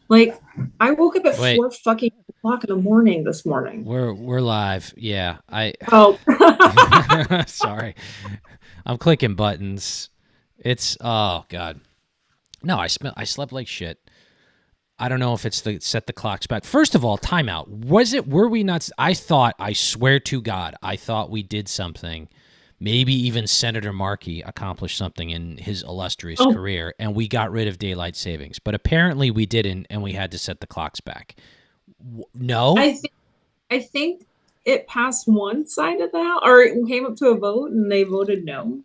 Like, I woke up at Wait, 4 fucking o'clock in the morning this morning. we're live. Yeah, I Oh, sorry. I'm clicking buttons. It's oh god. No, I slept like shit. I don't know if it's the set the clocks back. First of all, timeout. Were we not I swear to God, I thought we did something. Maybe even Senator Markey accomplished something in his illustrious oh, career and we got rid of daylight savings. But apparently we didn't and we had to set the clocks back. No? I think I think it passed one side of the house, or it came up to a vote, and they voted no.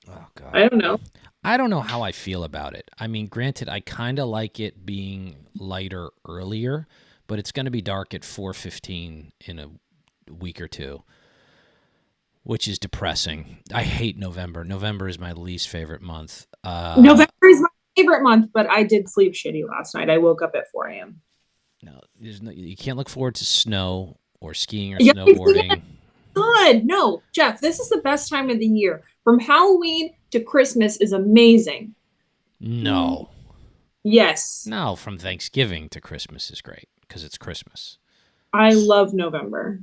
Oh god. I don't know. I don't know how I feel about it. I mean, granted, I kind of like it being lighter earlier, but it's going to be dark at 4:15 in a week or two, which is depressing. I hate November. November is my least favorite month. November is my favorite month, but I did sleep shitty last night. I woke up at 4 a.m. No, you can't look forward to snow or skiing or Yeah, snowboarding. good. No, Jeff, this is the best time of the year. From Halloween to Christmas is amazing. No. Yes, No, from Thanksgiving to Christmas is great because it's Christmas. I love November.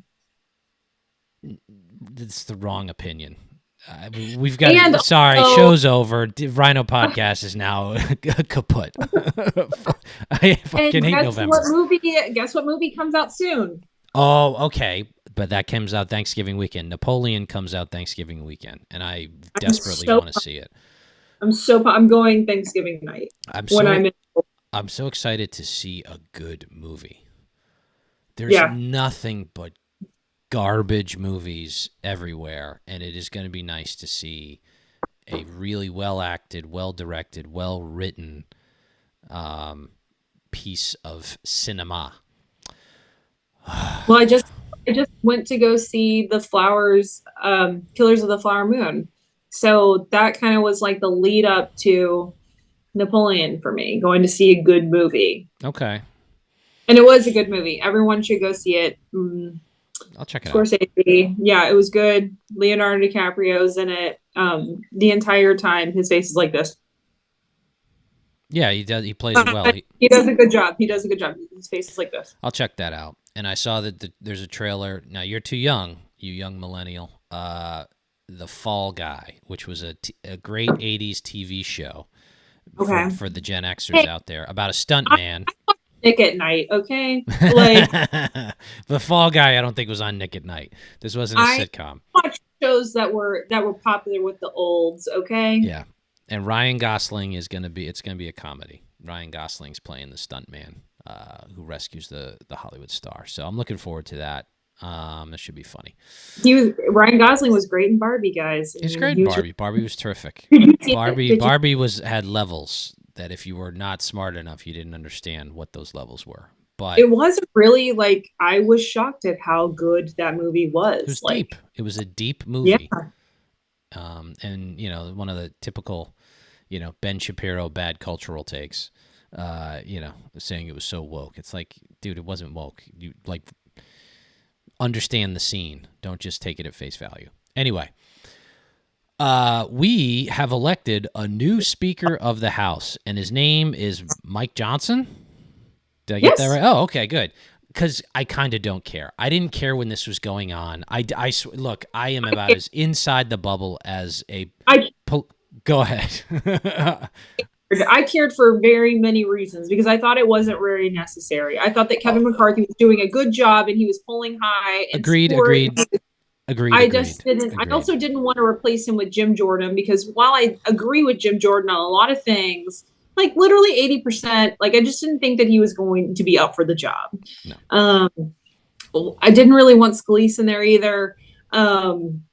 It's the wrong opinion. We've got And to. Sorry, also, show's over. Rhino podcast is now kaput. I fucking and hate November. guess what movie comes out soon? Oh, okay, but that comes out Thanksgiving weekend. Napoleon comes out Thanksgiving weekend, and I I'm desperately so want to see it. I'm going Thanksgiving night I'm when so I'm in. I'm so excited to see a good movie. There's Yeah. nothing but garbage movies everywhere, and it is going to be nice to see a really well acted, well directed, well written piece of cinema. Well, I just went to go see the Flowers, Killers of the Flower Moon. So that kind of was like the lead up to Napoleon for me, going to see a good movie. Okay, And it was a good movie. Everyone should go see it. I'll check it out. Scorsese. Yeah, it was good. Leonardo DiCaprio's in it. The entire time his face is like this. Yeah, he does. He plays it well. He does a good job. He does a good job. His face is like this. I'll check that out. And I saw that there's a trailer. Now you're too young, you young millennial. The Fall Guy, which was a great '80s TV show Okay. for the Gen Xers Hey, out there about a stunt I man. Nick at Night, okay? Like The Fall Guy, I don't think was on Nick at Night. This wasn't a I sitcom. watch shows that were popular with the olds, okay? Yeah, and Ryan Gosling is gonna be. It's gonna be a comedy. Ryan Gosling's playing the stunt man who rescues the Hollywood star. So I'm looking forward to that. It should be funny. Ryan Gosling was great in Barbie, guys. I It's mean, great. he was. Barbie. Barbie was terrific. Did you see it? Barbie. Did you? Barbie was had levels that if you were not smart enough, you didn't understand what those levels were. But It was really like I was shocked at how good that movie it was. was Like, deep. It was a deep yeah, movie. And one of the typical, Ben Shapiro bad cultural takes. Saying it was so woke. It's like, dude, it wasn't woke. You like understand the scene. Don't just take it at face value. Anyway, we have elected a new Speaker of the House, and his name is Mike Johnson. Did I get that yes, right? Oh, okay, good. Because I kind of don't care. I didn't care when this was going on. Look, I am about as inside the bubble as a. I Go ahead. I cared for very many reasons because I thought it wasn't very necessary. I thought that Kevin McCarthy was doing a good job and he was pulling high and Agreed, support. agreed, agreed, I just agreed, didn't. I agreed. also didn't want to replace him with Jim Jordan because while I agree with Jim Jordan on a lot of things, like literally 80%, like I just didn't think that he was going to be up for the job. No. Um, I didn't really want Scalise in there either. Um,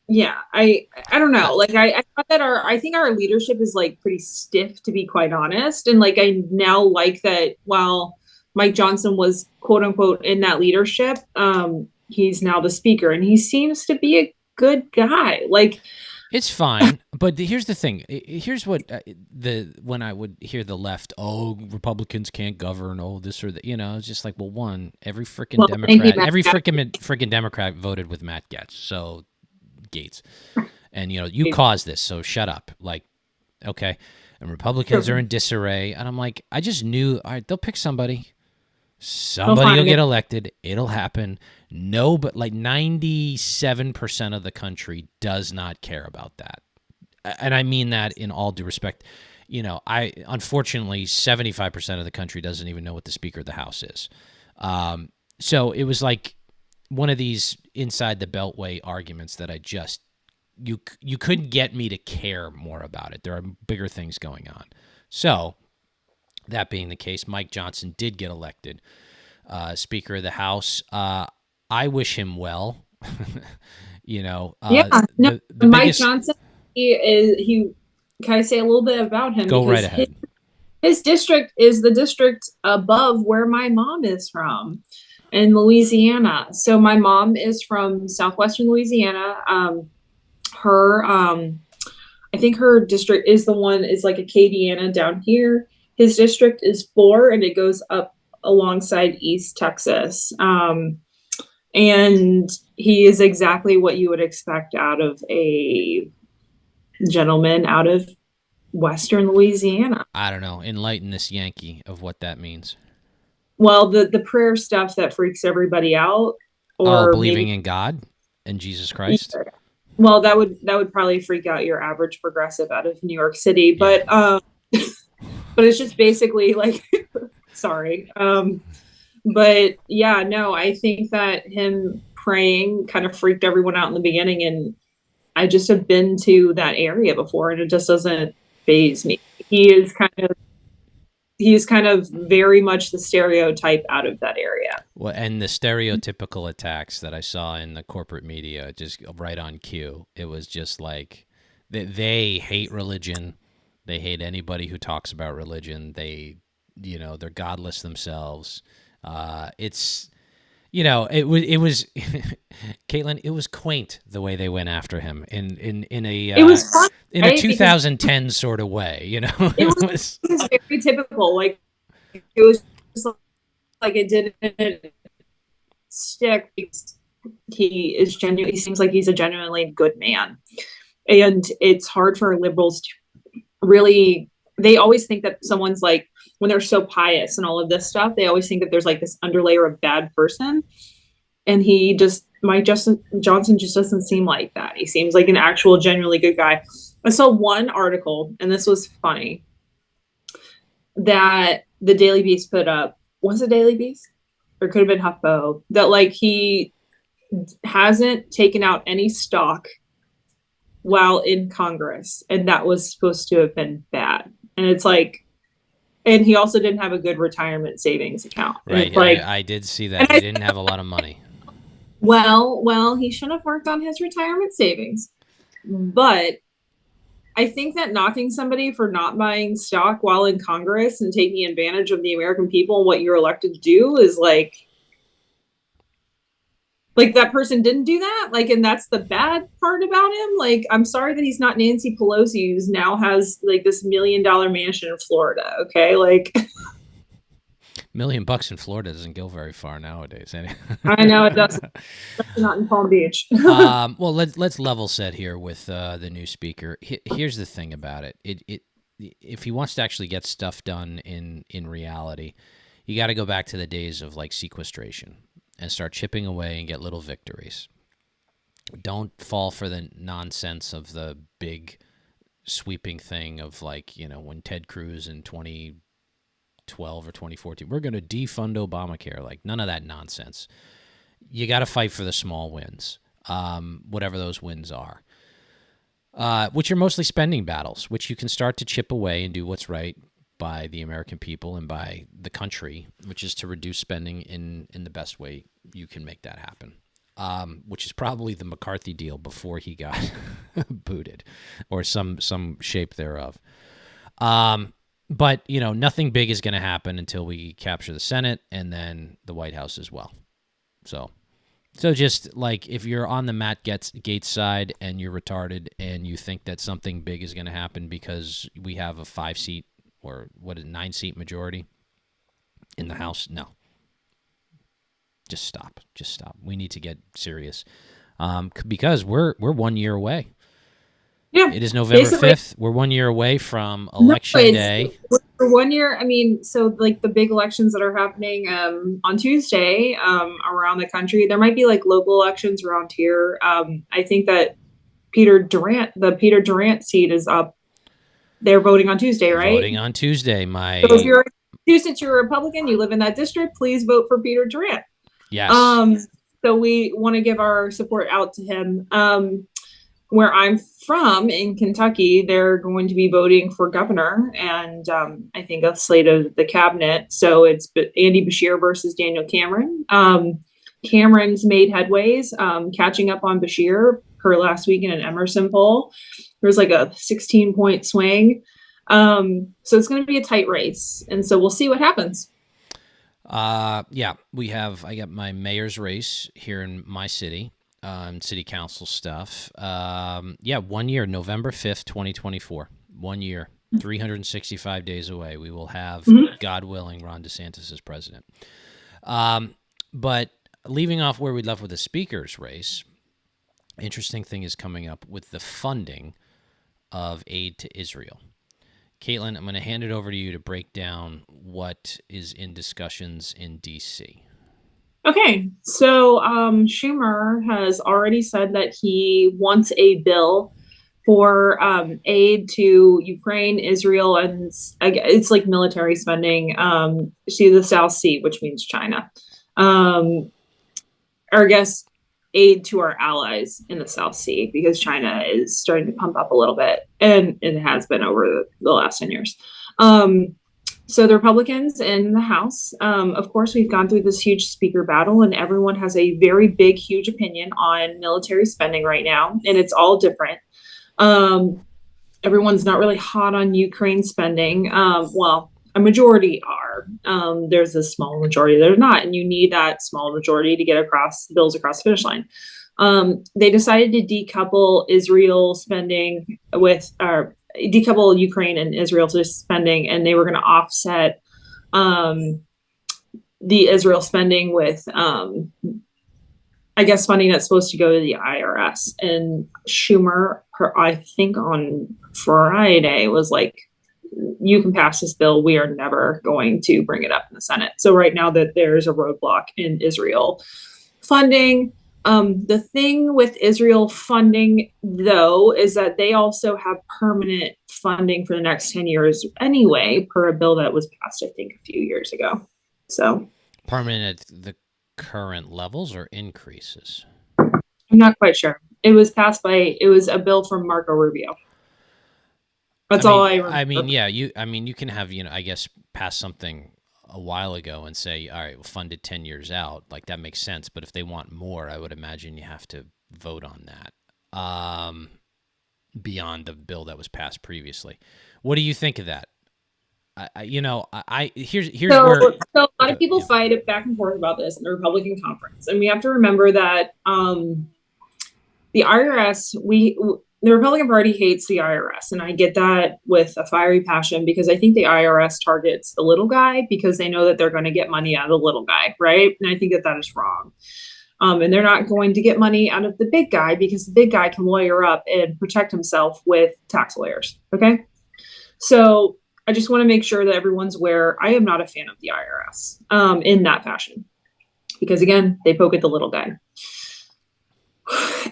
yeah, I don't Uh, know. Like I thought that I think our leadership is like pretty stiff to be quite honest. And like I now like that while Mike Johnson was quote unquote in that leadership, he's now the speaker and he seems to be a good guy. Like It's fine, but here's the thing. Here's what when I would hear the left, oh, Republicans can't govern, oh, this or that. It's just like, well, one, every freaking well, thank you, Democrat, Matt. every freaking Democrat voted with Matt Gaetz, and you caused this, so shut up. Like, okay, and Republicans are in disarray. And I'm like, I just knew, all right, they'll pick somebody. They'll Somebody will find get it. elected. It'll happen. No, but like 97% of the country does not care about that. And I mean that in all due respect. I unfortunately 75% of the country doesn't even know what the Speaker of the House is. So it was like one of these inside the Beltway arguments that I just you couldn't get me to care more about it. There are bigger things going on. So that being the case, Mike Johnson did get elected Speaker of the House. I wish him well. Yeah, no, The Mike biggest. Johnson, he can I say a little bit about him Go right because ahead. his district is the district above where my mom is from in Louisiana. So my mom is from southwestern Louisiana. Her I think her district is the one is like Acadiana down here. His district is 4 and it goes up alongside East Texas. And he is exactly what you would expect out of a gentleman out of Western Louisiana. I don't know. Enlighten this Yankee of what that means. Well, the prayer stuff that freaks everybody out, Oh, or believing maybe in God and Jesus Christ. well, that would probably freak out your average progressive out of New York City, Yeah. but it's just basically like sorry. But yeah, no, I think that him praying kind of freaked everyone out in the beginning, and I just have been to that area before and it just doesn't phase me. He is kind of very much the stereotype out of that area. Well, and the stereotypical attacks that I saw in the corporate media, just right on cue. It was just like they hate religion. They hate anybody who talks about religion. They're godless themselves. It's it was Kaitlin. It was quaint the way they went after him It was fun, in a right? Because 2010 sort of way. it It was, was. it was very typical. Like it was just like it didn't stick because he is genuine. He seems like he's a genuinely good man, and it's hard for liberals to really. They always think that someone's like when they're so pious and all of this stuff. They always think that there's like this underlayer of bad person, and Mike Johnson just doesn't seem like that. He seems like an actual genuinely good guy. I saw one article, and this was funny, that the Daily Beast put up. Was it Daily Beast? Or it could have been HuffPo. That like he hasn't taken out any stock while in Congress, and that was supposed to have been bad. And it's like, and he also didn't have a good retirement savings account. And Right. it's like, I did see and that. He I, didn't have a lot of money. well, he should have worked on his retirement savings. But I think that knocking somebody for not buying stock while in Congress and taking advantage of the American people and what you're elected to do is like that person didn't do that. Like, and that's the bad part about him. Like, I'm sorry that he's not Nancy Pelosi, who's now has like this $1 million mansion in Florida. Okay. Like, $1 million in Florida doesn't go very far nowadays. I know it doesn't, especially not in Palm Beach. Well, let's level set here with the new speaker. Here's the thing about it. If he wants to actually get stuff done in reality, you got to go back to the days of like sequestration and start chipping away and get little victories. Don't fall for the nonsense of the big sweeping thing of like, when Ted Cruz in 2012 or 2014, we're going to defund Obamacare. Like none of that nonsense. You got to fight for the small wins, whatever those wins are, which are mostly spending battles, which you can start to chip away and do what's right by the American people and by the country, which is to reduce spending in the best way you can make that happen, which is probably the McCarthy deal before he got booted or some shape thereof. But, nothing big is going to happen until we capture the Senate and then the White House as well. So just like if you're on the Matt Gaetz side and you're retarded and you think that something big is going to happen because we have a 5-seat or 9-seat majority in the House, no. Just stop. We need to get serious because we're 1 year away. Yeah. It is November Basically, 5th. We're 1 year away from no, Election it's Day. for 1 year. I mean, so like the big elections that are happening on Tuesday around the country, there might be like local elections around here. I think that the Peter Durant seat is up. They're voting on Tuesday, right? Voting on Tuesday. So if My since you're a Republican, you live in that district, please vote for Peter Durant. yes. Um, so we want to give our support out to him. Where I'm from in Kentucky, they're going to be voting for governor and I think a slate of the cabinet. So it's Andy Bashir versus Daniel Cameron. Cameron's made headways, catching up on Bashir her last week in an Emerson poll. There was like a 16-point swing. So it's going to be a tight race. And so we'll see what happens. Yeah, I got my mayor's race here in my city, city council stuff. Yeah, 1 year, November 5th, 2024. 1 year, 365 days away. We will have, God willing, Ron DeSantis as president. But leaving off where we left with the speaker's race, interesting thing is coming up with the funding of aid to Israel. Kaitlin, I'm going to hand it over to you to break down what is in discussions in D.C. Okay, so Schumer has already said that he wants a bill for aid to Ukraine, Israel, and it's like military spending to the South Sea, which means China. Or I guess aid to our allies in the South Sea because China is starting to pump up a little bit, and it has been over the last 10 years. So the Republicans in the House, of course, we've gone through this huge speaker battle, and everyone has a very big, huge opinion on military spending right now, and it's all different. Everyone's not really hot on Ukraine spending. Well, a majority are. There's a small majority that are not, and you need that small majority to get bills across the finish line. They decided to decouple Israel spending with, or decouple Ukraine and Israel to spending, and they were going to offset the Israel spending with, I guess, funding that's supposed to go to the IRS. And Schumer, I think on Friday, was like, you can pass this bill. We are never going to bring it up in the Senate. So right now that there's a roadblock in Israel funding. The thing with Israel funding, though, is that they also have permanent funding for the next 10 years anyway, per a bill that was passed, I think, a few years ago. So Permanent at the current levels or increases? I'm not quite sure. It was a bill from Marco Rubio. That's all I remember. Yeah, you can have, I guess, pass something a while ago and say, all right, we'll fund it 10 years out. Like, that makes sense. But if they want more, I would imagine you have to vote on that beyond the bill that was passed previously. What do you think of that? Here's where. So a lot of people fight it back and forth about this in the Republican conference, and we have to remember that the IRS, the Republican Party hates the IRS, and I get that with a fiery passion because I think the IRS targets the little guy because they know that they're going to get money out of the little guy, right? And I think that is wrong. And they're not going to get money out of the big guy because the big guy can lawyer up and protect himself with tax lawyers. Okay, so I just want to make sure that everyone's aware. I am not a fan of the IRS in that fashion because, again, they poke at the little guy.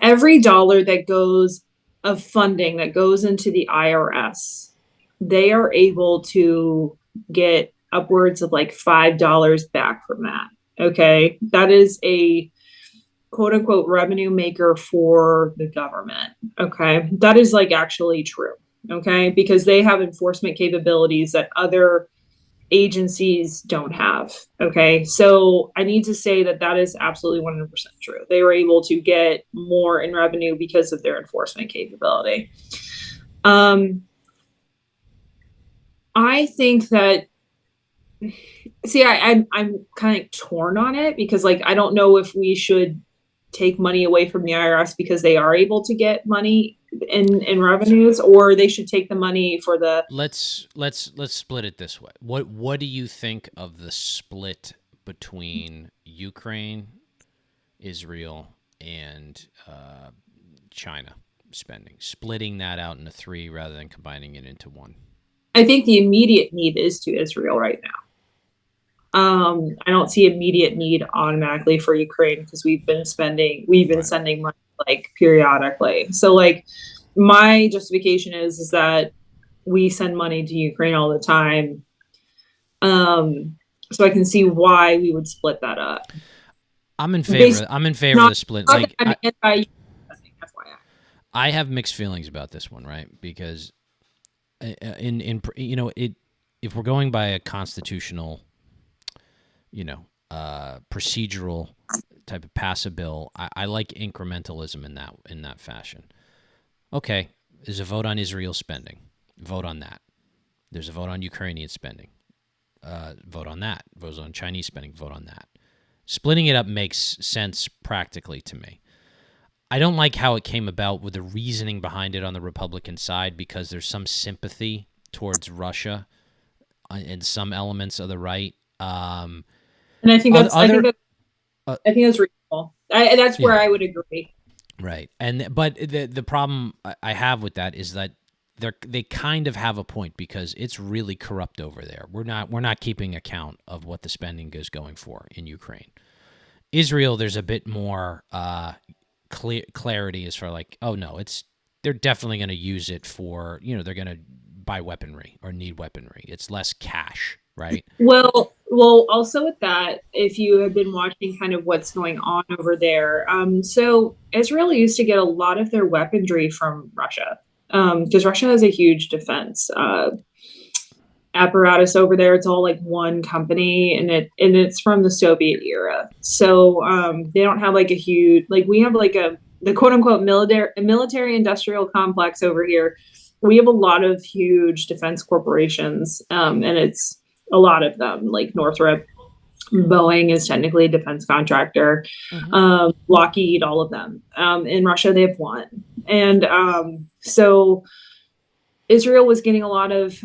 Every dollar that goes of funding that goes into the IRS, they are able to get upwards of like $5 back from that. Okay, that is a quote unquote revenue maker for the government. Okay, that is like actually true. Okay, because they have enforcement capabilities that other agencies don't have. Okay, so I need to say that is absolutely 100% true. They were able to get more in revenue because of their enforcement capability. I think that, see, I'm kind of torn on it because, like, I don't know if we should take money away from the IRS because they are able to get money in revenues, or they should take the money for the. Let's split it this way. What do you think of the split between Ukraine, Israel, and China? spending, splitting that out into three rather than combining it into one? I think the immediate need is to Israel right now. I don't see immediate need automatically for Ukraine because we've been Right. sending money like periodically. So like my justification is that we send money to Ukraine all the time. So I can see why we would split that up. Basically, I'm in favor of not, the split. not that Like I'm anti FYI. I have mixed feelings about this one, right? Because in it, if we're going by a constitutional, procedural type of pass a bill, I like incrementalism in that fashion. Okay, there's a vote on Israel spending. Vote on that. There's a vote on Ukrainian spending. Vote on that. Vote on Chinese spending. Vote on that. Splitting it up makes sense practically to me. I don't like how it came about with the reasoning behind it on the Republican side because there's some sympathy towards Russia in some elements of the right. And I think that's Other, I think that's reasonable. That's where yeah, I would agree. right. But the problem I have with that is that they kind of have a point because it's really corrupt over there. We're not keeping account of what the spending is going for in Ukraine. Israel, there's a bit more clarity as far like, oh no, they're definitely going to use it for, they're going to buy weaponry or need weaponry. It's less cash, right? Well, also with that, if you have been watching kind of what's going on over there, so Israel used to get a lot of their weaponry from Russia, because Russia has a huge defense apparatus over there. It's all like one company, and it's from the Soviet era. So they don't have like a huge like we have like the quote unquote military industrial complex over here. We have a lot of huge defense corporations, and it's a lot of them like Northrop. Boeing is technically a defense contractor. Mm-hmm. Lockheed, all of them. In Russia, they have one, and so Israel was getting a lot of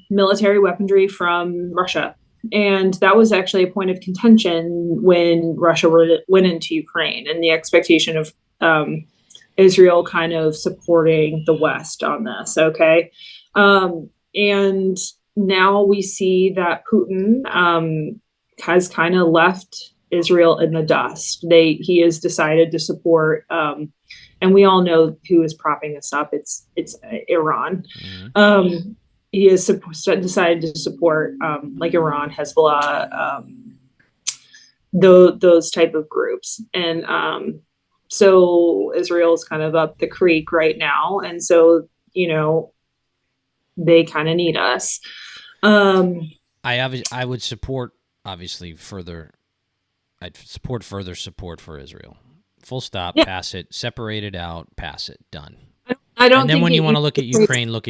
military weaponry from Russia. And that was actually a point of contention when Russia went into Ukraine and the expectation of Israel kind of supporting the West on this. Okay. And now we see that Putin has kind of left Israel in the dust. He has decided to support and we all know who is propping this up. It's Iran. Mm-hmm. He has decided to support like Iran, Hezbollah, those type of groups, and so Israel is kind of up the creek right now, and so they kind of need us. I would support obviously further. I'd support further support for Israel. Full stop. Yeah, Pass it. Separate it out. Pass it. Done. I don't And then think when you want to it look at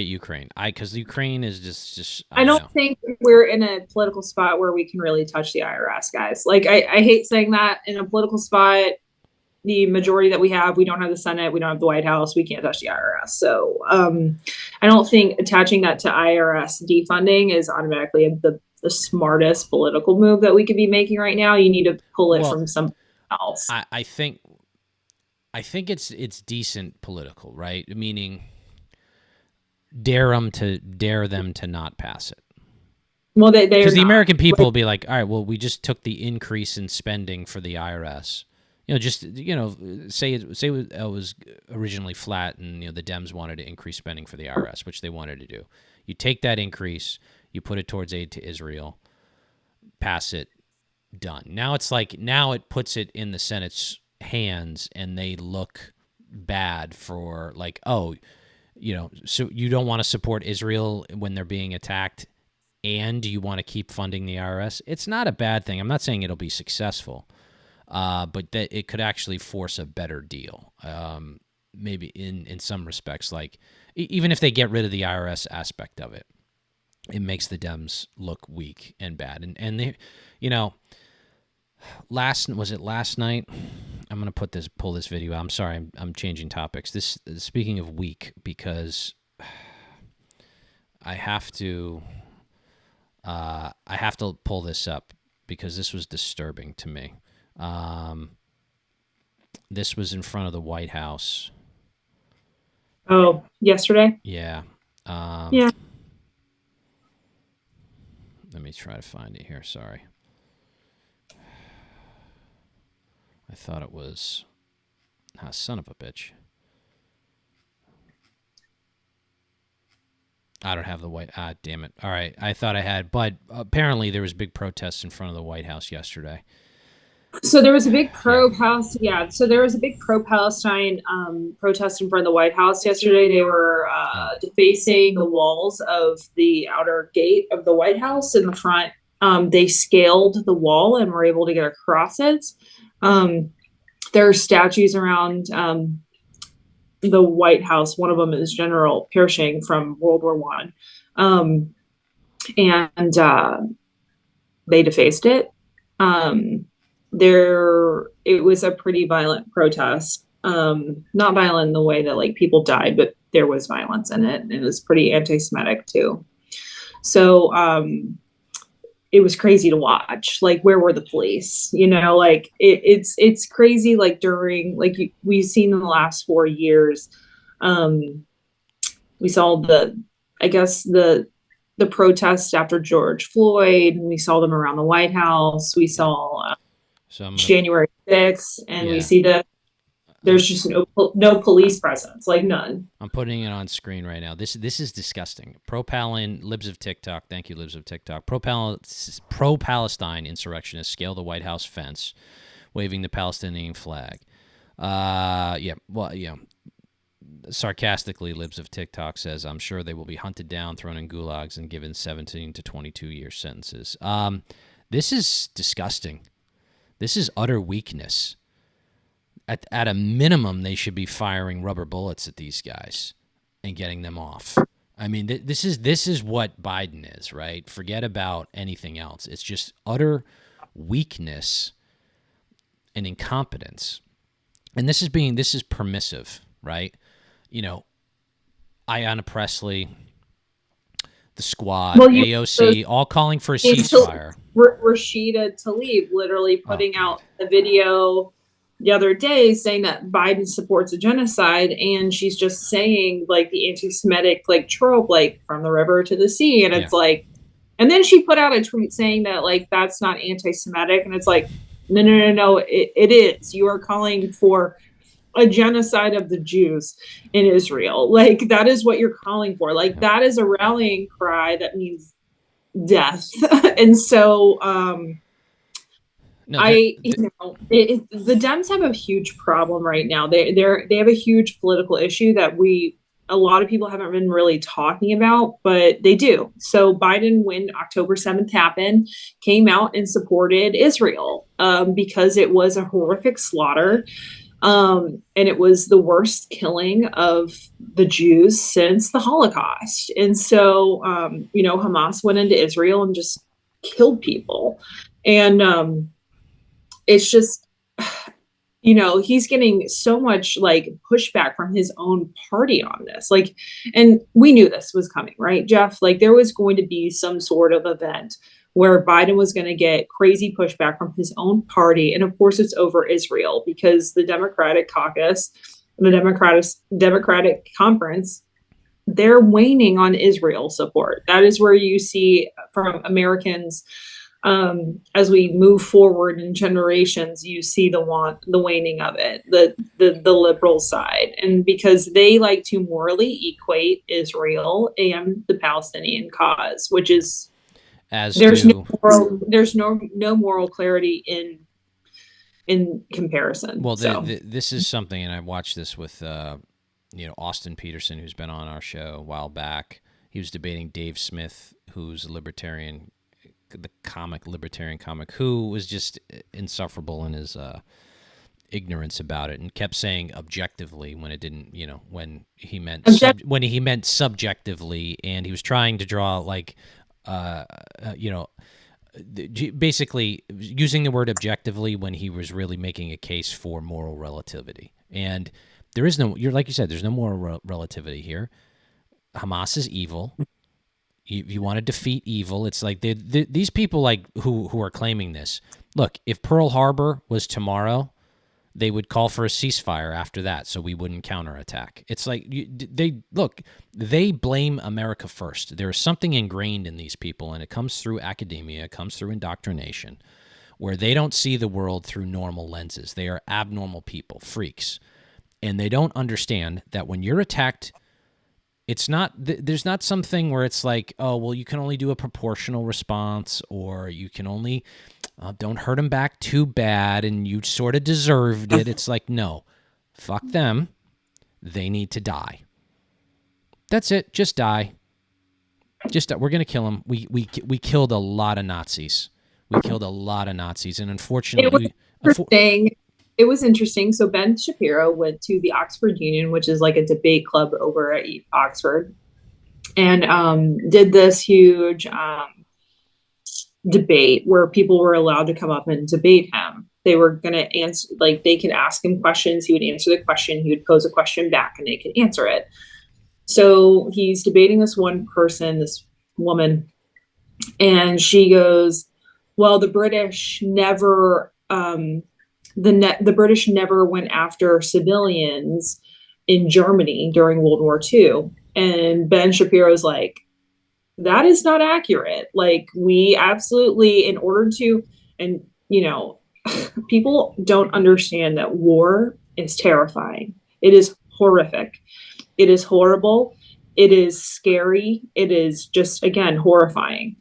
Ukraine. Because Ukraine is just I I don't don't know. think we're in a political spot where we can really touch the IRS, guys. Like, I hate saying that in a political spot. The majority that we don't have the Senate, we don't have the White House, we can't touch the IRS. So I don't think attaching that to IRS defunding is automatically the smartest political move that we could be making right now. You need to pull it Well, from something else. I think it's decent political, right? Meaning dare them to not pass it. Well, they are Because the not. American people will be like, all right, well, we just took the increase in spending for the IRS. Say it was originally flat, and the Dems wanted to increase spending for the IRS, which they wanted to do. You take that increase, you put it towards aid to Israel, pass it, done. Now it puts it in the Senate's hands, and they look bad for like, oh, so you don't want to support Israel when they're being attacked, and you want to keep funding the IRS. It's not a bad thing. I'm not saying it'll be successful. But that it could actually force a better deal. Maybe in some respects, like even if they get rid of the IRS aspect of it, it makes the Dems look weak and bad. And they, was it last night? I'm gonna pull this video out. I'm sorry, I'm changing topics. Speaking of weak, because I have to pull this up because this was disturbing to me. This was in front of the White House. Oh, yesterday? Yeah. Um, Yeah. Let me try to find it here. Sorry. I thought it was. Ah, son of a bitch. I don't have the white. Ah, damn it. All right. I thought I had, but apparently there was big protests in front of the White House yesterday. So there was a big Yeah. yeah. So there was a big pro-Palestine protest in front of the White House yesterday. They were Oh. defacing the walls of the outer gate of the White House in the front. They scaled the wall and were able to get across it. Um, there are statues around the White House. One of them is General Pershing from World War One, and they defaced it. Um, it was a pretty violent protest. Not violent in the way that like people died, but there was violence in it. And it was pretty anti-Semitic too. So it was crazy to watch. Like, where were the police? Like it's crazy. Like during we've seen in the last 4 years, um, we saw I guess the protests after George Floyd, and we saw them around the White House. We Yeah. saw So I'm gonna. January 6th, and we Yeah. see that I'm there's just no police presence, like none. I'm putting it on screen right now. This is disgusting. Pro-Palin, libs of TikTok. Thank you, libs of TikTok. Pro-Palestine insurrectionists scale the White House fence, waving the Palestinian flag. Yeah. Well, yeah. Sarcastically, libs of TikTok says, "I'm sure they will be hunted down, thrown in gulags, and given 17 to 22-year sentences." This is disgusting. This is utter weakness. At a minimum, they should be firing rubber bullets at these guys and getting them off. I mean, this is what Biden is, right? Forget about anything else. It's just utter weakness and incompetence. And this is permissive, right? You know, Ayanna Pressley, the squad, Well, AOC, all calling for a so ceasefire. Rashida Tlaib literally Oh, putting God. out a video the other day saying that Biden supports a genocide, and she's just saying like the anti-Semitic like trope, like from the river to the sea, and Yeah. it's like, and then she put out a tweet saying that like that's not anti-Semitic, and it's like, no, no, no, no, it is. You are calling for a genocide of the Jews in Israel. Like that is what you're calling for. Like Yep. that is a rallying cry that means death. And so No, I, the Dems have a huge problem right now. They have a huge political issue that a lot of people haven't been really talking about, but they do. So Biden, when October 7th happened, came out and supported Israel because it was a horrific slaughter. And it was the worst killing of the Jews since the Holocaust. And so, Hamas went into Israel and just killed people. And it's just, he's getting so much like pushback from his own party on this. Like, and we knew this was coming, right, Jeff? Like, there was going to be some sort of event where Biden was going to get crazy pushback from his own party. And of course, it's over Israel because the Democratic caucus, the Democratic conference, they're waning on Israel support. That is where you see from Americans as we move forward in generations, you see the waning of it, the liberal side, and because they like to morally equate Israel and the Palestinian cause, which is as do. there's no moral clarity in comparison. Well, So this is something, and I watched this with Austin Peterson, who's been on our show a while back. He was debating Dave Smith, who's a libertarian, the libertarian comic, who was just insufferable in his ignorance about it, and kept saying objectively when it didn't, when he meant subjectively, and he was trying to draw like, basically using the word objectively when he was really making a case for moral relativity. And there is no, like you said, there's no moral relativity here. Hamas is evil. You want to defeat evil. It's like these people like who are claiming this. Look, if Pearl Harbor was tomorrow, they would call for a ceasefire after that so we wouldn't counterattack. It's like they blame America first. There's something ingrained in these people, and it comes through academia, it comes through indoctrination, where they don't see the world through normal lenses. They are abnormal people, freaks. And they don't understand that when you're attacked, it's not, there's not something where it's like, oh, well, you can only do a proportional response, or you can only, don't hurt them back too bad, and you sort of deserved it. It's like, no, fuck them. They need to die. That's it. Just die. We're going to kill them. We killed a lot of Nazis. We killed a lot of Nazis, and unfortunately, it was interesting. So Ben Shapiro went to the Oxford Union, which is like a debate club over at Oxford, and did this huge debate where people were allowed to come up and debate him. They were going to answer, like they could ask him questions. He would answer the question. He would pose a question back, and they could answer it. So he's debating this one person, this woman, and she goes, well, the British never the British never went after civilians in Germany during World War II. And Ben Shapiro's like, that is not accurate. Like, we absolutely, in order to, and you know, people don't understand that war is terrifying. It is horrific. It is horrible. It is scary. It is just, again, horrifying.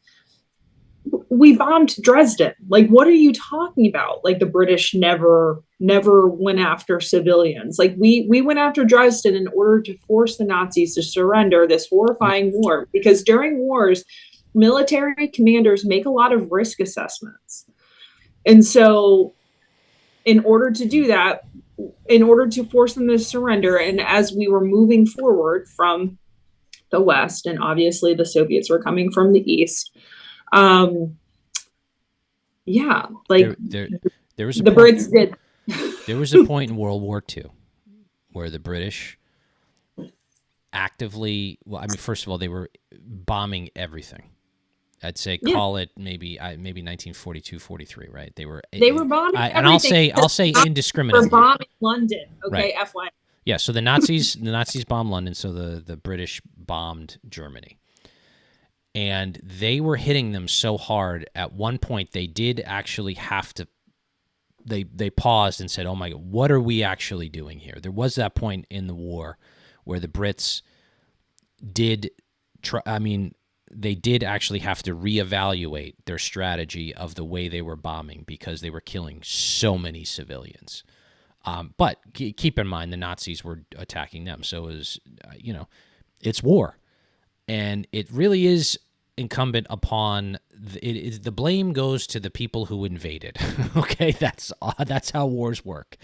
We bombed Dresden. Like, what are you talking about? Like, the British never went after civilians. Like, we went after Dresden in order to force the Nazis to surrender this horrifying war, because during wars, military commanders make a lot of risk assessments. And so in order to do that, in order to force them to surrender, and as we were moving forward from the West, and obviously the Soviets were coming from the East, yeah, like there was the Brits did. There was a point in World War II where the British actively, well, I mean, first of all, they were bombing everything. I'd say call it maybe 1942, 43, right? They were bombing everything. And I'll say indiscriminately. They were bombing London, okay, right. FY. Yeah, so the Nazis bombed London, so the British bombed Germany. And they were hitting them so hard, at one point they did actually have to, they paused and said, oh my God, what are we actually doing here? There was that point in the war where the Brits did, they did actually have to reevaluate their strategy of the way they were bombing, because they were killing so many civilians. But keep in mind, the Nazis were attacking them. So it was, it's war. And it really is incumbent upon, the blame goes to the people who invaded. Okay, that's how wars work.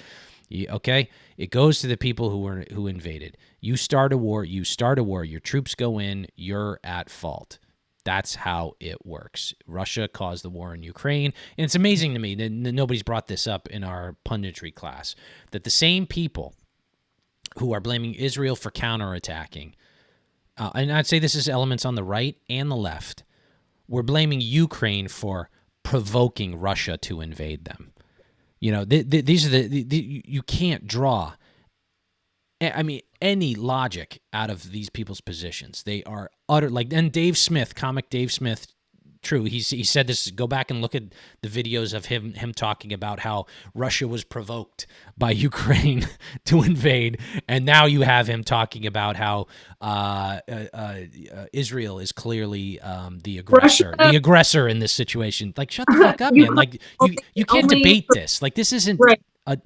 Okay, it goes to the people who invaded. You start a war. Your troops go in. You're at fault. That's how it works. Russia caused the war in Ukraine. And it's amazing to me that nobody's brought this up in our punditry class, that the same people who are blaming Israel for counterattacking, and I'd say this is elements on the right and the left, were blaming Ukraine for provoking Russia to invade them. These are you can't draw, any logic out of these people's positions. They are utter, and Dave Smith, comic Dave Smith, true. He said this. Go back and look at the videos of him talking about how Russia was provoked by Ukraine to invade, and now you have him talking about how Israel is clearly the aggressor, in this situation. Like, shut the fuck up, man! Like, you can't debate this. Like, this isn't right.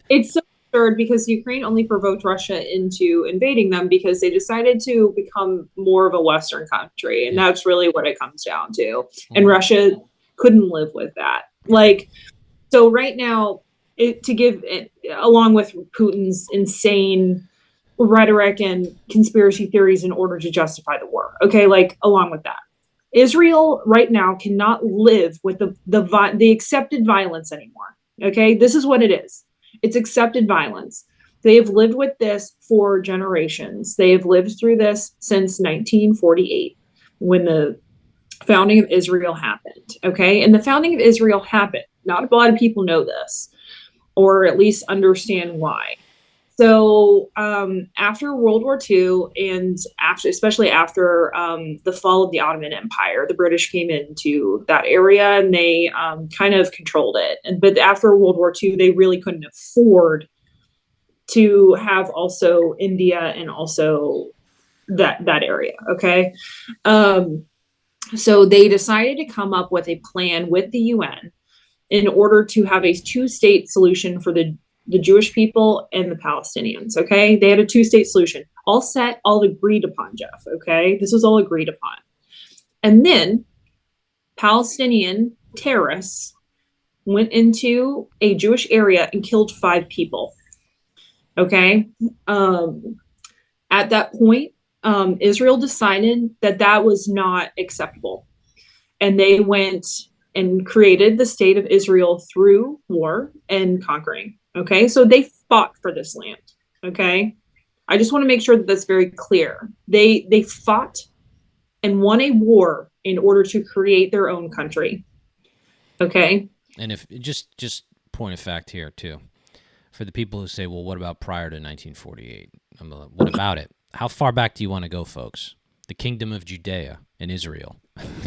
It's so absurd, because Ukraine only provoked Russia into invading them because they decided to become more of a Western country, and that's really what it comes down to. And Russia couldn't live with that. Like, so right now, along with Putin's insane rhetoric and conspiracy theories in order to justify the war, okay, like, along with that, Israel right now cannot live with the accepted violence anymore. Okay, this is what it is. It's accepted violence. They have lived with this for generations. They have lived through this since 1948, when the founding of Israel happened. Okay, and the founding of Israel happened. Not a lot of people know this. or at least understand why. So after World War II, and especially after the fall of the Ottoman Empire, the British came into that area and they kind of controlled it. But after World War II, they really couldn't afford to have also India and also that area. Okay, so they decided to come up with a plan with the UN in order to have a two-state solution for the Jewish people and the Palestinians. Okay, they had a two-state solution, all set, all agreed upon. Jeff. Okay, this was all agreed upon, and then Palestinian terrorists went into a Jewish area and killed 5 people. Okay, at that point, Israel decided that that was not acceptable, and they went and created the state of Israel through war and conquering. Okay, so they fought for this land. Okay, I just want to make sure that that's very clear. They fought and won a war in order to create their own country. Okay, And if just point of fact here too, for the people who say, well, what about prior to 1948? What about it? How far back do you want to go, folks? The kingdom of Judea and Israel,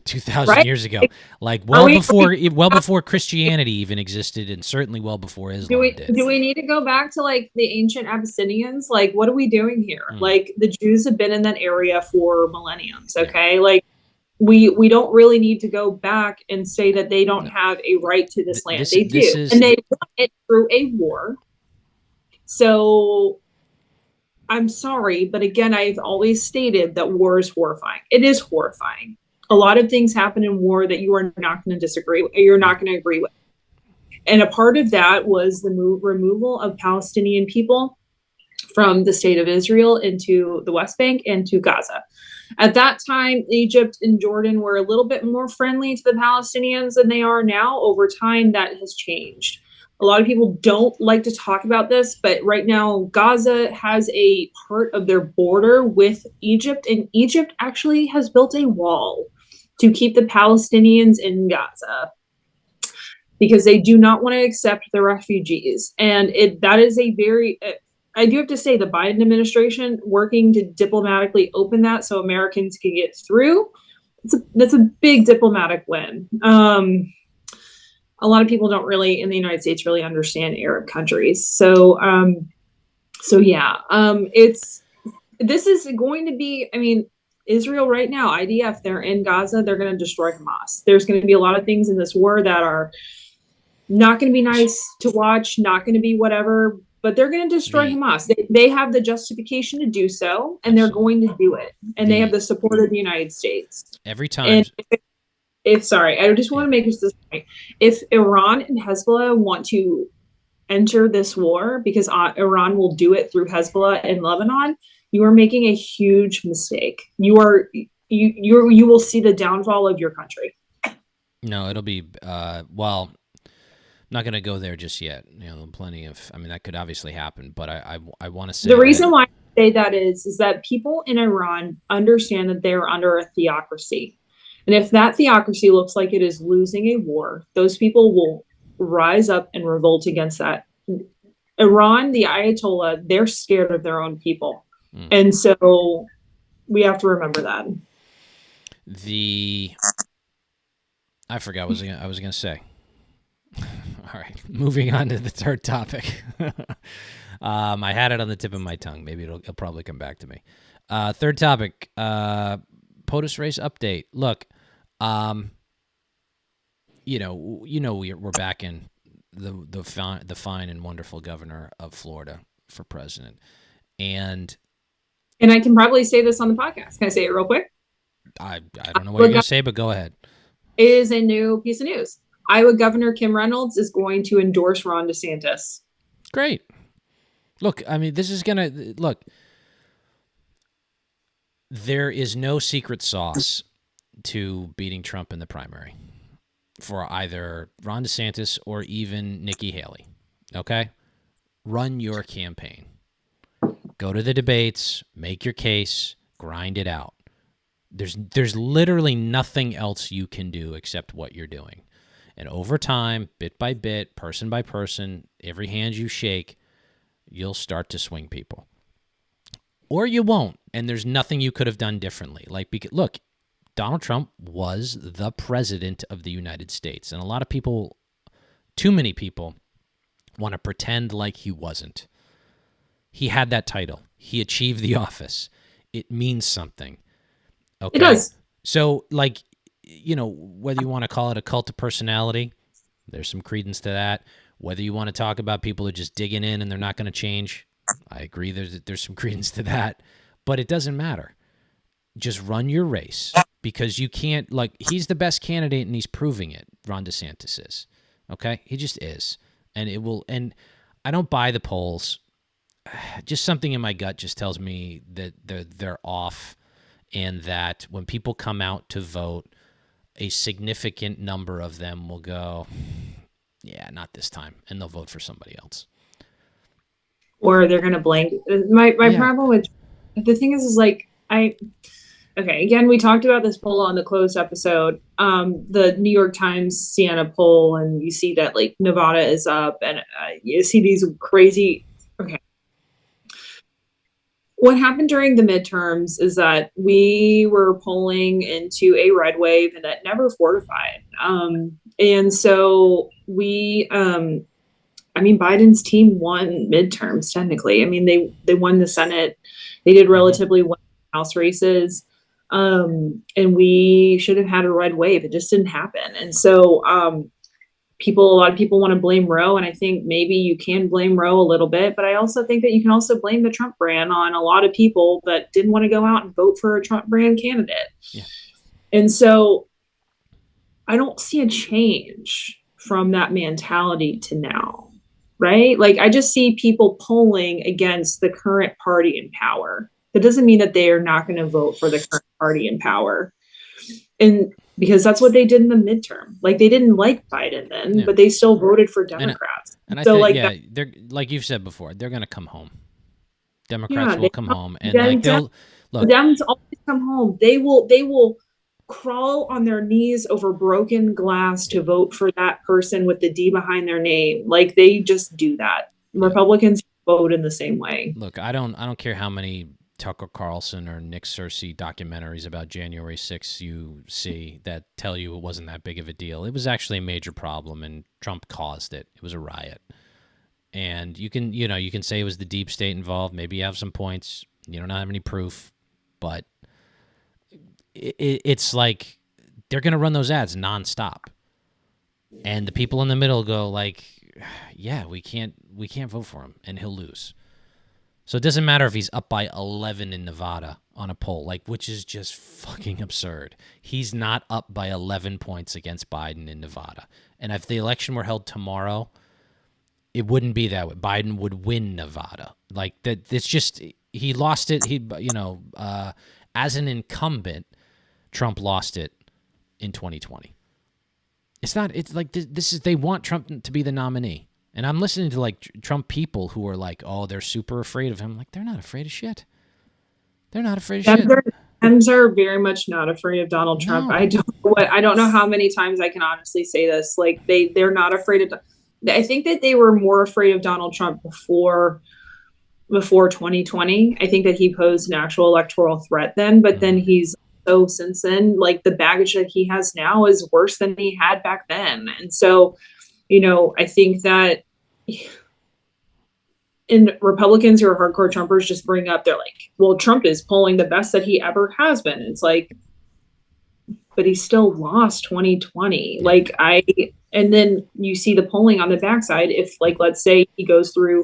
2,000 right? years ago, like well before Christianity even existed, and certainly well before Islam did. Do we need to go back to like the ancient Abyssinians? Like, what are we doing here? Like, the Jews have been in that area for millenniums. Okay, like we don't really need to go back and say that they don't have a right to this land. They do, and they won it through a war. So I'm sorry, but again, I've always stated that war is horrifying. It is horrifying. A lot of things happen in war that you are not going to disagree with, you're not going to agree with. And a part of that was the removal of Palestinian people from the state of Israel into the West Bank and to Gaza. At that time, Egypt and Jordan were a little bit more friendly to the Palestinians than they are now. Over time, that has changed. A lot of people don't like to talk about this, but right now, Gaza has a part of their border with Egypt, and Egypt actually has built a wall to keep the Palestinians in Gaza because they do not want to accept the refugees. And that is a very, I do have to say, the Biden administration working to diplomatically open that so Americans can get through. That's a big diplomatic win. A lot of people don't really in the United States really understand Arab countries. So yeah, this is going to be, I mean, Israel right now, IDF, they're in Gaza, they're going to destroy Hamas. There's going to be a lot of things in this war that are not going to be nice to watch, not going to be whatever, but they're going to destroy Hamas. They have the justification to do so, and they're going to do it. And they have the support of the United States. Every time. And sorry, I just want to make this point. If Iran and Hezbollah want to enter this war, because Iran will do it through Hezbollah in Lebanon, you are making a huge mistake. You will see the downfall of your country. No, it'll be well, not going to go there just yet. You know, plenty of. I mean, that could obviously happen, but I want to say the reason why I say that is that people in Iran understand that they're under a theocracy. And if that theocracy looks like it is losing a war, those people will rise up and revolt against that. Iran, the Ayatollah, they're scared of their own people. And so we have to remember that. I forgot what I was going to say. All right, moving on to the third topic. I had it on the tip of my tongue. Maybe it'll probably come back to me. Third topic, POTUS race update. Look, we're back in the fine and wonderful governor of Florida for president, and I can probably say this on the podcast. Can I say it real quick? I don't know what you're going to say, but go ahead. It is a new piece of news. Iowa Governor Kim Reynolds is going to endorse Ron DeSantis. Great. Look, I mean, this is going to look. There is no secret sauce to beating Trump in the primary for either Ron DeSantis or even Nikki Haley. Okay? Run your campaign. Go to the debates, make your case, grind it out. There's literally nothing else you can do except what you're doing. And over time, bit by bit, person by person, every hand you shake, you'll start to swing people. Or you won't, and there's nothing you could have done differently. Look, Donald Trump was the president of the United States, and a lot of people, too many people, want to pretend like he wasn't. He had that title. He achieved the office. It means something. Okay? It does. So, whether you want to call it a cult of personality, there's some credence to that. Whether you want to talk about people who are just digging in and they're not going to change, I agree there's some credence to that. But it doesn't matter. Just run your race, because you can't, he's the best candidate and he's proving it, Ron DeSantis is. Okay? He just is. And I don't buy the polls. Just something in my gut just tells me that they're off, and that when people come out to vote, a significant number of them will go, yeah, not this time, and they'll vote for somebody else. Or they're going to blank. My problem with the thing is okay, again, we talked about this poll on the closed episode, the New York Times Siena poll, and you see that Nevada is up, and you see these crazy, okay. What happened during the midterms is that we were polling into a red wave, and that never fortified. And so Biden's team won midterms technically. I mean, they won the Senate. They did relatively well in House races. And we should have had a red wave. It just didn't happen. And so a lot of people want to blame Roe, and I think maybe you can blame Roe a little bit, but I also think that you can also blame the Trump brand on a lot of people that didn't want to go out and vote for a Trump brand candidate. Yeah. And so I don't see a change from that mentality to now, right? I just see people polling against the current party in power. That doesn't mean that they are not going to vote for the current party in power. And because that's what they did in the midterm. They didn't like Biden then, but they still voted for Democrats. And I think, they're, like you've said before, they're going to come home. Democrats will come home, and they'll look. Dems always come home. They will crawl on their knees over broken glass to vote for that person with the D behind their name. They just do that. Republicans vote in the same way. Look, I don't care how many Tucker Carlson or Nick Searcy documentaries about January 6th you see that tell you it wasn't that big of a deal. It was actually a major problem, and Trump caused it. It was a riot. And you can say it was the deep state involved. Maybe you have some points. You don't have any proof, but it's like they're going to run those ads nonstop. And the people in the middle go yeah, we can't vote for him, and he'll lose. So it doesn't matter if he's up by 11 in Nevada on a poll, which is just fucking absurd. He's not up by 11 points against Biden in Nevada. And if the election were held tomorrow, it wouldn't be that way. Biden would win Nevada. It's just, he lost it. As an incumbent, Trump lost it in 2020. They want Trump to be the nominee. And I'm listening to Trump people who are they're super afraid of him. They're not afraid of shit. They're not afraid of shit. Dems are very much not afraid of Donald Trump. No. I don't know how many times I can honestly say this. They're not afraid of. I think that they were more afraid of Donald Trump before 2020. I think that he posed an actual electoral threat then, but then he's since then, the baggage that he has now is worse than he had back then. And so, I think that Republicans who are hardcore Trumpers just bring up, they're well, Trump is polling the best that he ever has been. It's but he still lost 2020. And then you see the polling on the backside. If let's say he goes through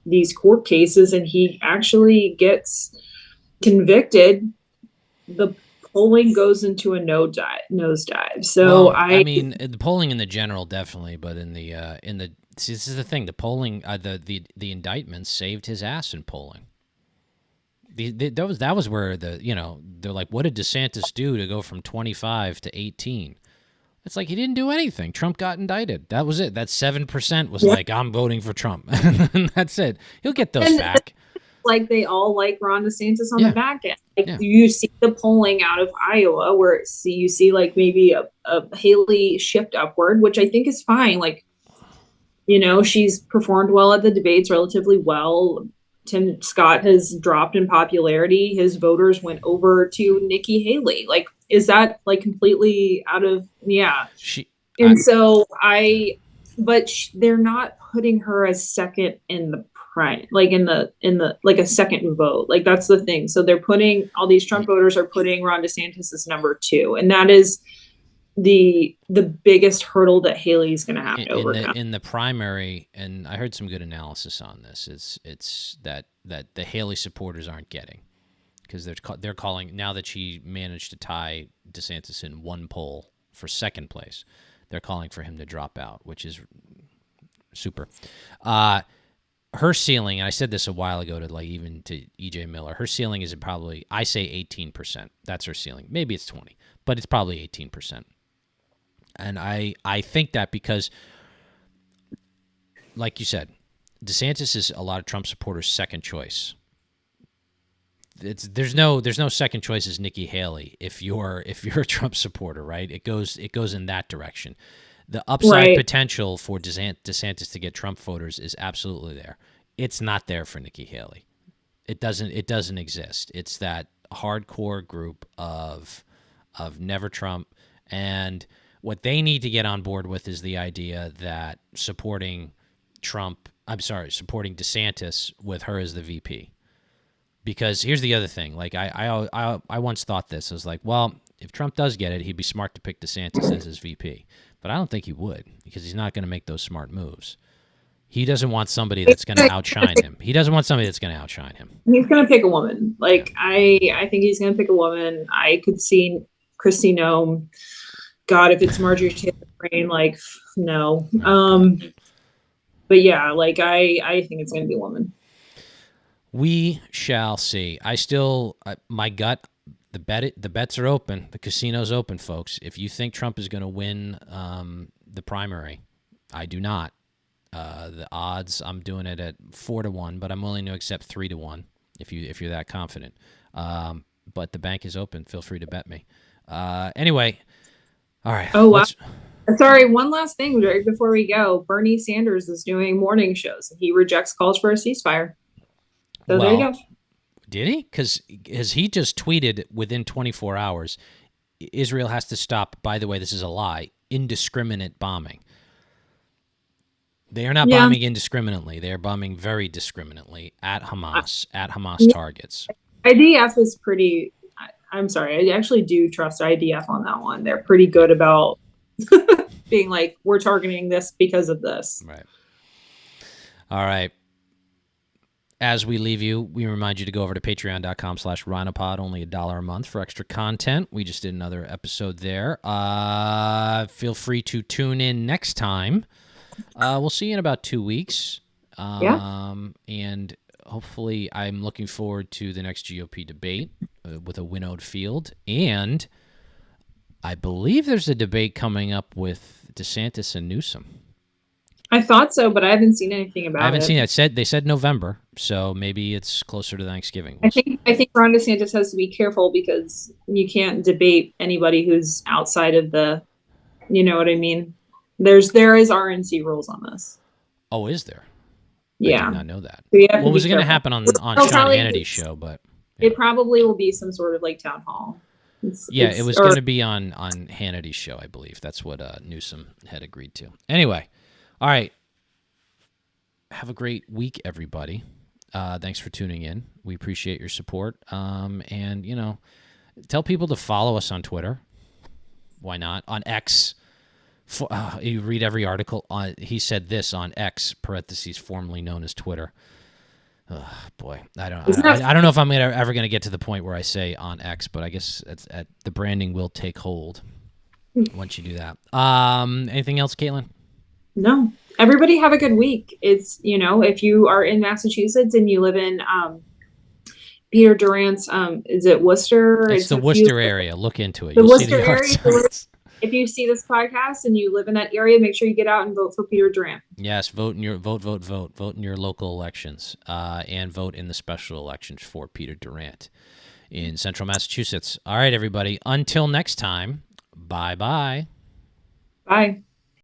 these court cases and he actually gets convicted, the polling goes into a nosedive. So I mean, the polling in the general definitely, but in the see, this is the thing. The polling, the indictments saved his ass in polling. That was where they're what did DeSantis do to go from 25 to 18? It's he didn't do anything. Trump got indicted. That was it. That 7% was I'm voting for Trump, and that's it. He'll get those back. like they all like Ron DeSantis on the Yeah, back end. Like yeah. you see the polling out of Iowa where you see like maybe a Haley shift upward, which I think is fine. Like, she's performed well at the debates, relatively well. Tim Scott has dropped in popularity. His voters went over to Nikki Haley. Like, is that like completely out of, yeah. She, I, And so they're not putting her as second in the prime, like in the like a second vote. Like that's the thing. So they're putting all these Trump voters are putting Ron DeSantis as number 2, and that is the biggest hurdle that Haley's going to have to overcome. in the primary, and I heard some good analysis on this. It's that the Haley supporters aren't getting, because they're calling, now that she managed to tie DeSantis in one poll for second place, they're calling for him to drop out, which is super. Her ceiling, and I said this a while ago to even to EJ Miller, her ceiling is probably, I say 18%. That's her ceiling. Maybe it's 20, but it's probably 18%. And I think that because, like you said, DeSantis is a lot of Trump supporters' second choice. There's no second choice as Nikki Haley if you're a Trump supporter, right? It goes in that direction. The upside potential for DeSantis to get Trump voters is absolutely there. It's not there for Nikki Haley. It doesn't exist. It's that hardcore group of never Trump, and what they need to get on board with is the idea that supporting DeSantis with her as the VP. Because here's the other thing. Like I once thought this. I was like, well, if Trump does get it, he'd be smart to pick DeSantis as his VP. But I don't think he would, because he's not going to make those smart moves. He doesn't want somebody that's going to outshine him. He's going to pick a woman. Like I think he's going to pick a woman. I could see Kristi Noem. God, if it's Marjorie Taylor Greene, like no. But yeah, like I think it's going to be a woman. We shall see. My gut, the bets are open. The casino's open, folks. If you think Trump is going to win the primary, I do not. The odds, I'm doing it at 4-1, but I'm willing to accept 3-1 if you're that confident. But the bank is open. Feel free to bet me. Anyway, all right. Oh wow. Sorry, one last thing right before we go. Bernie Sanders is doing morning shows. He rejects calls for a ceasefire. So there you go. Did he? Because he just tweeted within 24 hours, Israel has to stop, by the way, this is a lie, indiscriminate bombing. They are not bombing indiscriminately. They are bombing very discriminately at Hamas, targets. IDF is pretty, I'm sorry, I actually do trust IDF on that one. They're pretty good about being like, we're targeting this because of this. Right. All right. As we leave you, we remind you to go over to patreon.com/RhinoPod, only $1 a month for extra content. We just did another episode there. Feel free to tune in next time. We'll see you in about 2 weeks. And hopefully I'm looking forward to the next GOP debate with a winnowed field. And I believe there's a debate coming up with DeSantis and Newsom. I thought so, but I haven't seen anything about it. I haven't seen it. They said November, so maybe it's closer to Thanksgiving. I think Ron DeSantis has to be careful because you can't debate anybody who's outside of the, you know what I mean? There is RNC rules on this. Oh, is there? Yeah. I did not know that. So was going to happen on Sean Hannity's show, but it probably will be some sort of like town hall. It was going to be on Hannity's show, I believe. That's what Newsom had agreed to. Anyway. All right. Have a great week, everybody. Thanks for tuning in. We appreciate your support. And, tell people to follow us on Twitter. Why not? On X. You read every article. He said this on X, parentheses, formerly known as Twitter. Oh, boy. I don't know if I'm ever going to get to the point where I say on X, but I guess the branding will take hold once you do that. Anything else, Kaitlin? No. Everybody have a good week. It's, if you are in Massachusetts and you live in Peter Durant's, is it Worcester? It's the Worcester area. Look into it. The Worcester area. If you see this podcast and you live in that area, make sure you get out and vote for Peter Durant. Yes, vote in your vote in your local elections, and vote in the special elections for Peter Durant in Central Massachusetts. All right, everybody. Until next time. Bye bye. Bye.